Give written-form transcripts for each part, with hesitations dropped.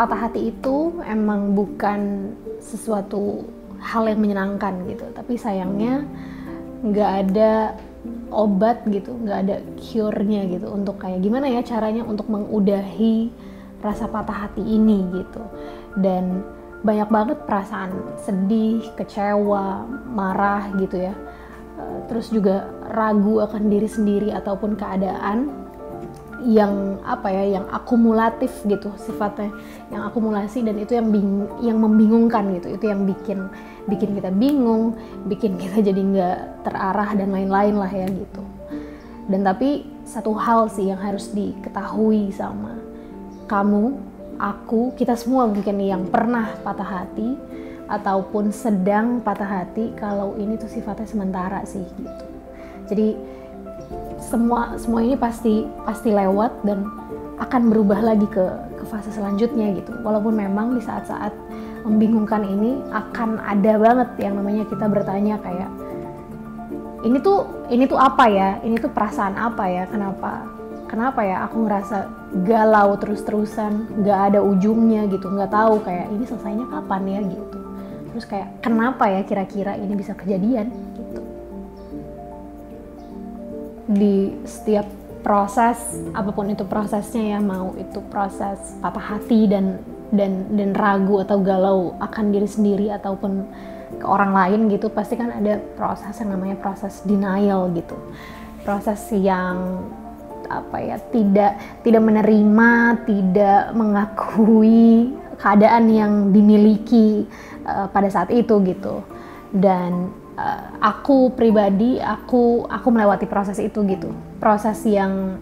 patah hati itu emang bukan sesuatu hal yang menyenangkan gitu, tapi sayangnya nggak ada obat gitu, nggak ada cure-nya gitu untuk kayak gimana ya caranya untuk mengudahi rasa patah hati ini gitu. Dan banyak banget perasaan sedih, kecewa, marah gitu ya, terus juga ragu akan diri sendiri ataupun keadaan yang yang akumulatif gitu sifatnya, yang akumulasi, dan itu yang membingungkan gitu, itu yang bikin kita bingung, bikin kita jadi nggak terarah dan lain-lain lah ya gitu. Dan tapi satu hal sih yang harus diketahui sama kamu, aku, kita semua mungkin yang pernah patah hati ataupun sedang patah hati, kalau ini tuh sifatnya sementara sih gitu. Jadi semua ini pasti lewat dan akan berubah lagi ke fase selanjutnya gitu. Walaupun memang di saat-saat membingungkan ini akan ada banget yang namanya kita bertanya kayak ini tuh apa ya? Ini tuh perasaan apa ya? Kenapa ya aku ngerasa galau terus-terusan, nggak ada ujungnya gitu, nggak tahu kayak ini selesainya kapan ya gitu. Terus kayak kenapa ya kira-kira ini bisa kejadian gitu. Di setiap proses, apapun itu prosesnya ya, mau itu proses patah hati dan ragu atau galau akan diri sendiri ataupun ke orang lain gitu, pasti kan ada proses yang namanya proses denial gitu. Proses yang tidak menerima, tidak mengakui keadaan yang dimiliki pada saat itu gitu. Dan aku pribadi, aku melewati proses itu gitu. Proses yang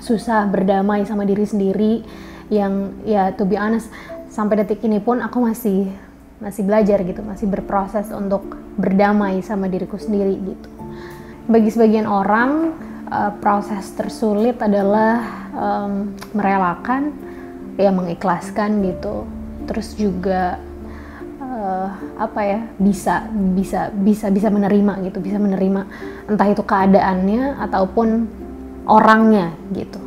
susah berdamai sama diri sendiri, yang ya to be honest sampai detik ini pun aku masih belajar gitu, masih berproses untuk berdamai sama diriku sendiri gitu. Bagi sebagian orang proses tersulit adalah merelakan, ya mengikhlaskan gitu. Terus juga bisa menerima gitu, bisa menerima entah itu keadaannya ataupun orangnya gitu.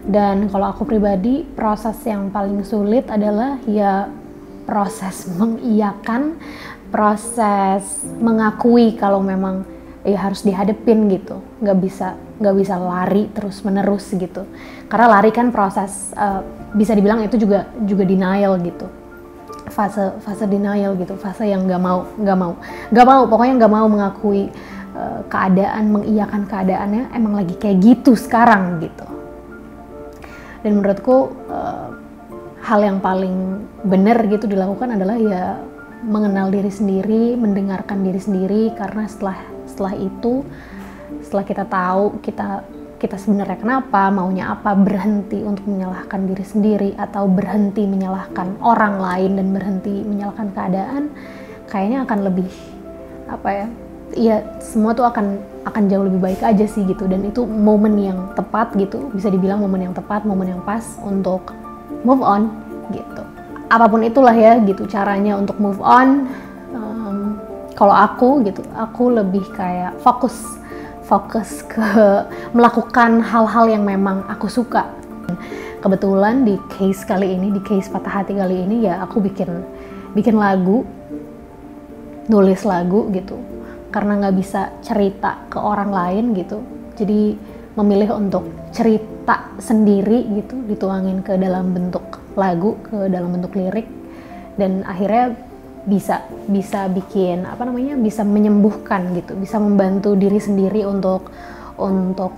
Dan kalau aku pribadi, proses yang paling sulit adalah ya proses mengiyakan, proses mengakui kalau memang ya harus dihadepin gitu, nggak bisa lari terus menerus gitu. Karena lari kan proses bisa dibilang itu juga denial gitu, fase denial gitu, fase yang nggak mau pokoknya nggak mau mengakui keadaan, mengiyakan keadaannya emang lagi kayak gitu sekarang gitu. Dan menurutku hal yang paling benar gitu dilakukan adalah ya mengenal diri sendiri, mendengarkan diri sendiri, karena setelah itu, setelah kita tahu kita sebenarnya kenapa, maunya apa, berhenti untuk menyalahkan diri sendiri atau berhenti menyalahkan orang lain dan berhenti menyalahkan keadaan, kayaknya akan lebih ya semua tuh akan jauh lebih baik aja sih gitu. Dan itu momen yang tepat gitu, bisa dibilang momen yang tepat, momen yang pas untuk move on gitu. Apapun itulah ya gitu caranya untuk move on. Kalau aku gitu, aku lebih kayak fokus ke melakukan hal-hal yang memang aku suka. Kebetulan di case kali ini, di case patah hati kali ini ya aku bikin lagu, nulis lagu gitu, karena nggak bisa cerita ke orang lain gitu. Jadi memilih untuk cerita sendiri gitu, dituangin ke dalam bentuk lagu, ke dalam bentuk lirik, dan akhirnya bisa bikin bisa menyembuhkan gitu, bisa membantu diri sendiri untuk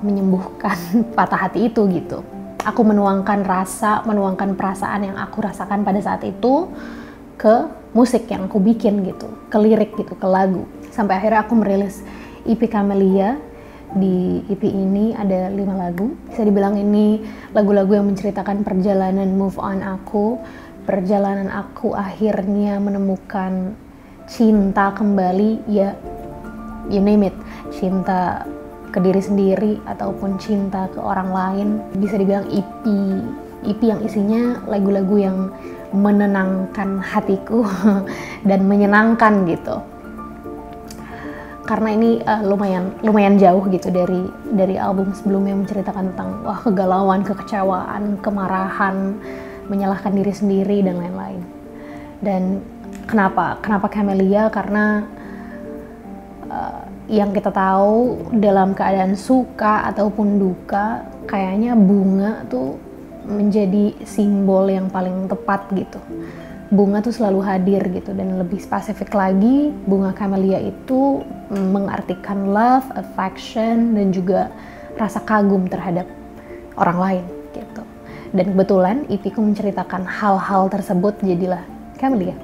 menyembuhkan patah hati itu gitu. Aku menuangkan rasa, menuangkan perasaan yang aku rasakan pada saat itu ke musik yang aku bikin gitu, ke lirik gitu, ke lagu. Sampai akhirnya aku merilis EP Camellia. Di EP ini ada 5 lagu. Bisa dibilang ini lagu-lagu yang menceritakan perjalanan move on aku, perjalanan aku akhirnya menemukan cinta kembali, ya you name it, cinta ke diri sendiri ataupun cinta ke orang lain. Bisa dibilang EP yang isinya lagu-lagu yang menenangkan hatiku dan menyenangkan gitu. Karena ini lumayan jauh gitu dari album sebelumnya yang menceritakan tentang kegalauan, kekecewaan, kemarahan, menyalahkan diri sendiri dan lain-lain. Dan kenapa Camellia? Karena yang kita tahu dalam keadaan suka ataupun duka, kayaknya bunga tuh menjadi simbol yang paling tepat gitu. Bunga tuh selalu hadir gitu, dan lebih spesifik lagi, bunga camellia itu mengartikan love, affection, dan juga rasa kagum terhadap orang lain gitu. Dan kebetulan EP ku menceritakan hal-hal tersebut, jadilah Camellia.